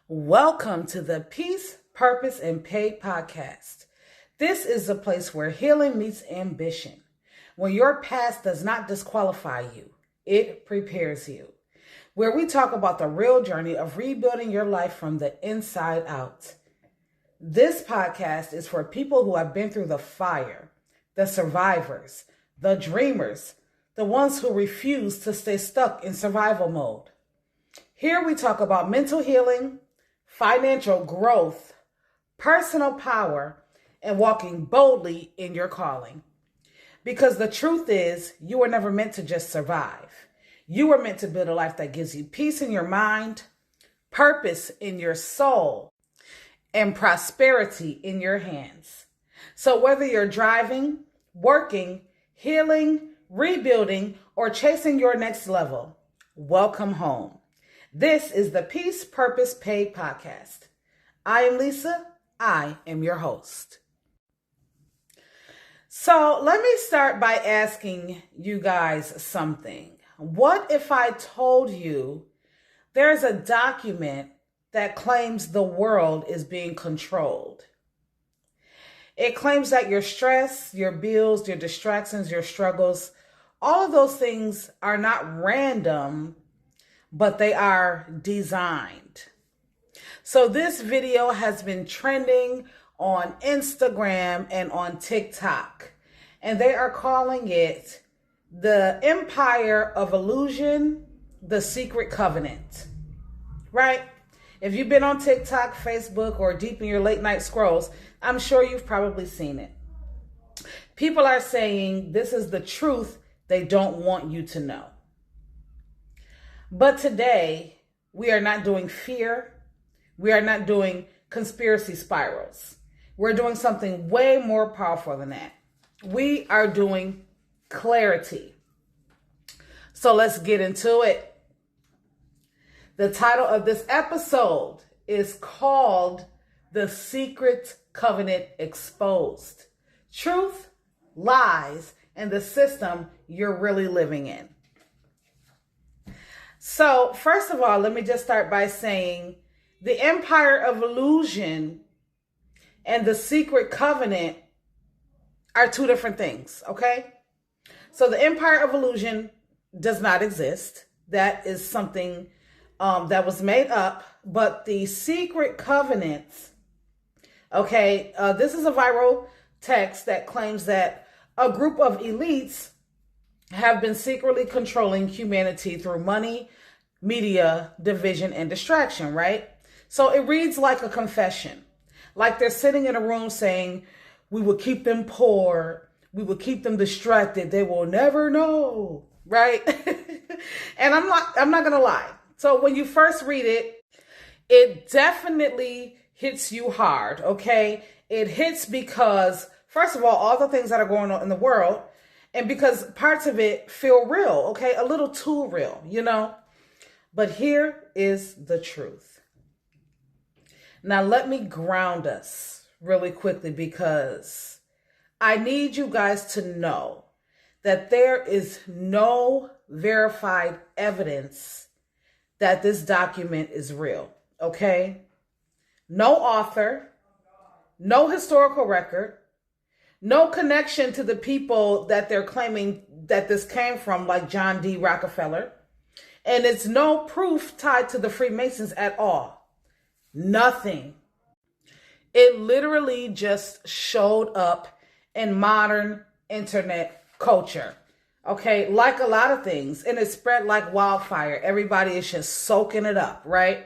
Welcome to the Peace, Purpose, and Paid podcast. This is a place where healing meets ambition. When your past does not disqualify you, it prepares you. Where we talk about the real journey of rebuilding your life from the inside out. This podcast is for people who have been through the fire, the survivors, the dreamers, the ones who refuse to stay stuck in survival mode. Here we talk about mental healing, financial growth, personal power, and walking boldly in your calling. Because the truth is, you were never meant to just survive. You were meant to build a life that gives you peace in your mind, purpose in your soul, and prosperity in your hands. So whether you're driving, working, healing, rebuilding, or chasing your next level, welcome home. This is the Peace, Purpose, Paid podcast. I am Lisa. I am your host. So let me start by asking you guys something. What if I told you there's a document that claims the world is being controlled? It claims that your stress, your bills, your distractions, your struggles, all of those things are not random, but they are designed. So this video has been trending on Instagram and on TikTok, and they are calling it the Empire of Illusion, the Secret Covenant, right? If you've been on TikTok, Facebook, or deep in your late night scrolls, I'm sure you've probably seen it. People are saying this is the truth they don't want you to know. But today, we are not doing fear. We are not doing conspiracy spirals. We're doing something way more powerful than that. We are doing clarity. So let's get into it. The title of this episode is called The Secret Covenant Exposed. Truth, lies, and the system you're really living in. So first of all, let me just start by saying the Empire of Illusion and the Secret Covenant are two different things, okay? So the Empire of Illusion does not exist. That is something that was made up. But the Secret Covenants, okay, this is a viral text that claims that a group of elites have been secretly controlling humanity through money, media, division, and distraction, right? So it reads like a confession. Like they're sitting in a room saying, we will keep them poor. We will keep them distracted. They will never know, right? And I'm not going to lie. So when you first read it, it definitely hits you hard, okay? It hits because, first of all the things that are going on in the world, and because parts of it feel real, okay? A little too real, you know? But here is the truth. Now, let me ground us really quickly because I need you guys to know that there is no verified evidence that this document is real, okay? No author, no historical record, no connection to the people that they're claiming that this came from, like John D. Rockefeller. And it's no proof tied to the Freemasons at all. Nothing. It literally just showed up in modern internet culture. Okay, like a lot of things. And it spread like wildfire. Everybody is just soaking it up, right?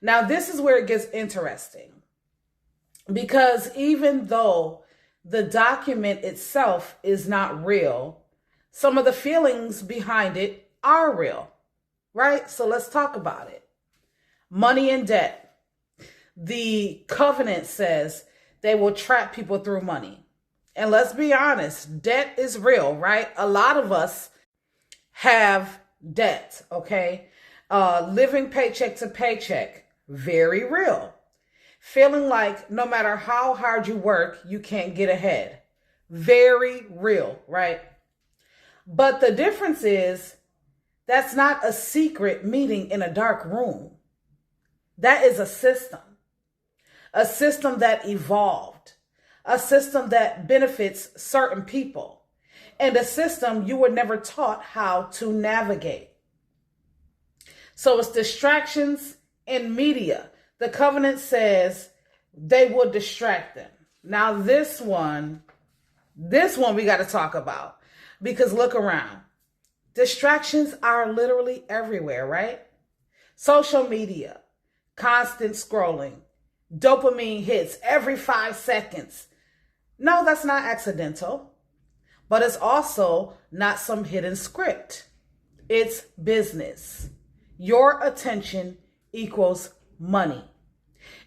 Now, this is where it gets interesting. Because even though the document itself is not real, some of the feelings behind it are real, right? So let's talk about it. Money and debt. The covenant says they will trap people through money. And let's be honest, debt is real, right? A lot of us have debt, okay? Living paycheck to paycheck, very real. Feeling like no matter how hard you work, you can't get ahead. Very real, right? But the difference is that's not a secret meeting in a dark room. That is a system that evolved, a system that benefits certain people, and a system you were never taught how to navigate. So it's distractions in media. The covenant says they will distract them. Now this one we got to talk about, because look around. Distractions are literally everywhere, right? Social media, constant scrolling, dopamine hits every 5 seconds. No, that's not accidental, but it's also not some hidden script. It's business. Your attention equals money.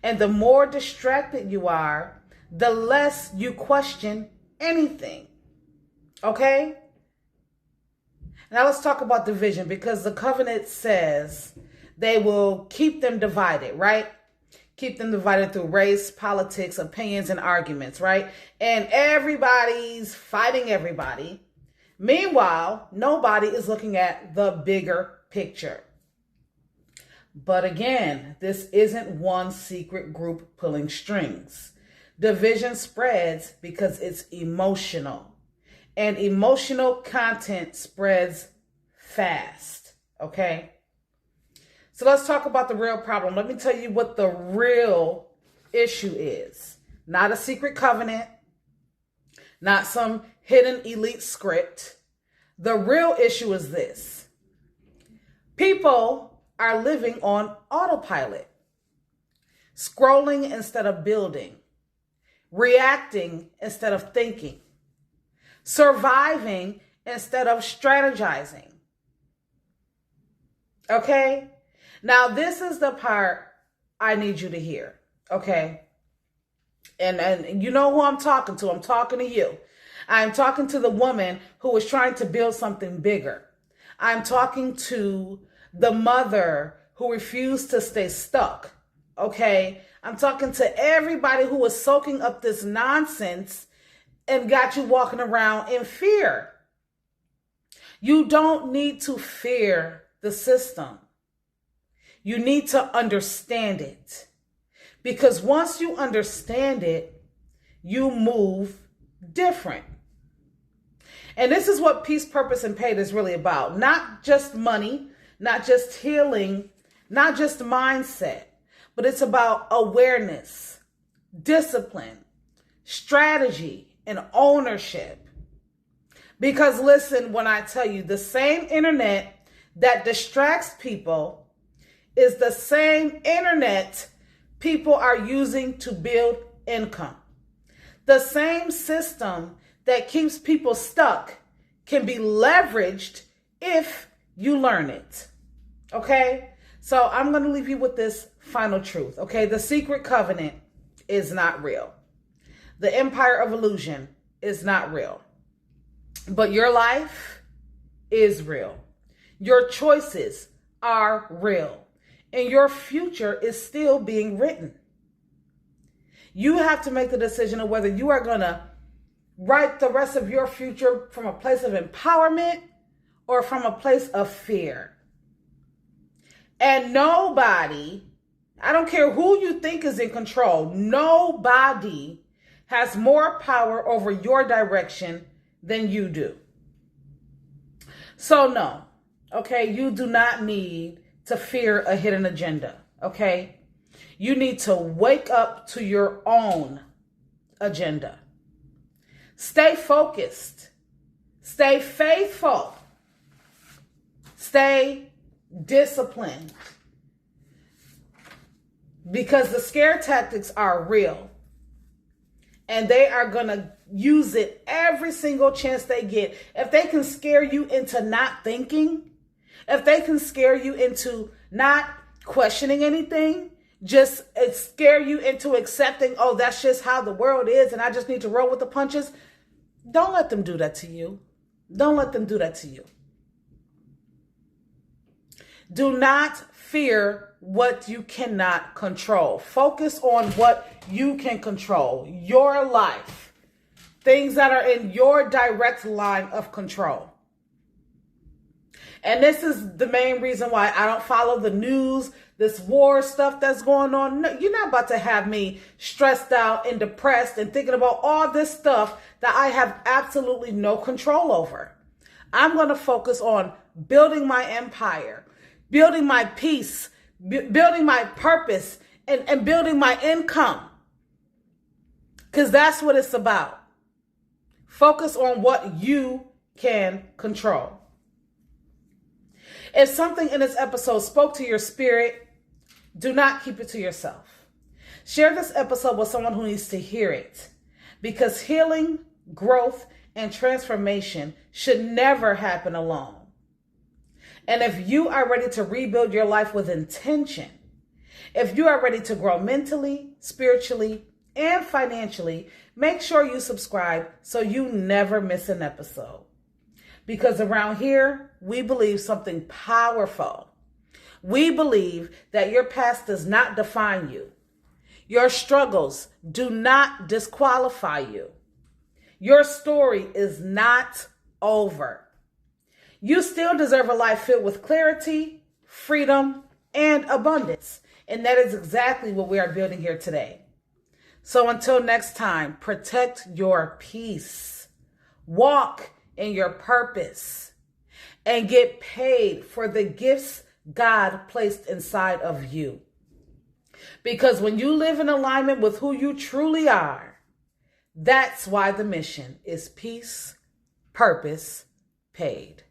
And the more distracted you are, the less you question anything. Okay? Now let's talk about division, because the covenant says they will keep them divided, right? Keep them divided through race, politics, opinions, and arguments, right? And everybody's fighting everybody. Meanwhile, nobody is looking at the bigger picture. But again, this isn't one secret group pulling strings. Division spreads because it's emotional. And emotional content spreads fast, okay? So let's talk about the real problem. Let me tell you what the real issue is. Not a secret covenant, not some hidden elite script. The real issue is this. People are living on autopilot, scrolling instead of building, reacting instead of thinking, surviving instead of strategizing. Okay? Now, this is the part I need you to hear. Okay? And you know who I'm talking to. I'm talking to you. I'm talking to the woman who is trying to build something bigger. I'm talking to the mother who refused to stay stuck. Okay? I'm talking to everybody who is soaking up this nonsense and got you walking around in fear. You don't need to fear the system. You need to understand it. Because once you understand it, you move different. And this is what peace, purpose, and paid is really about. Not just money, not just healing, not just mindset, but it's about awareness, discipline, strategy, and ownership. Because listen, when I tell you, the same internet that distracts people is the same internet people are using to build income. The same system that keeps people stuck can be leveraged if you learn it. Okay? So I'm going to leave you with this final truth. Okay? The secret covenant is not real. The empire of illusion is not real. But your life is real. Your choices are real. And your future is still being written. You have to make the decision of whether you are going to write the rest of your future from a place of empowerment or from a place of fear. And nobody, I don't care who you think is in control, nobody has more power over your direction than you do. So no, okay, you do not need to fear a hidden agenda, okay? You need to wake up to your own agenda. Stay focused. Stay faithful. Stay disciplined. Because the scare tactics are real. And they are going to use it every single chance they get. If they can scare you into not thinking, if they can scare you into not questioning anything, just scare you into accepting, oh, that's just how the world is and I just need to roll with the punches. Don't let them do that to you. Don't let them do that to you. Do not fear what you cannot control. Focus on what you can control. Your life. Things that are in your direct line of control. And this is the main reason why I don't follow the news, this war stuff that's going on. No, you're not about to have me stressed out and depressed and thinking about all this stuff that I have absolutely no control over. I'm going to focus on building my empire, building my peace, building my purpose, and building my income. Because that's what it's about. Focus on what you can control. If something in this episode spoke to your spirit, do not keep it to yourself. Share this episode with someone who needs to hear it, because healing, growth, and transformation should never happen alone. And if you are ready to rebuild your life with intention, if you are ready to grow mentally, spiritually, and financially, make sure you subscribe so you never miss an episode. Because around here, we believe something powerful. We believe that your past does not define you. Your struggles do not disqualify you. Your story is not over. You still deserve a life filled with clarity, freedom, and abundance. And that is exactly what we are building here today. So until next time, protect your peace, walk in your purpose, and get paid for the gifts God placed inside of you. Because when you live in alignment with who you truly are, that's why the mission is peace, purpose, paid.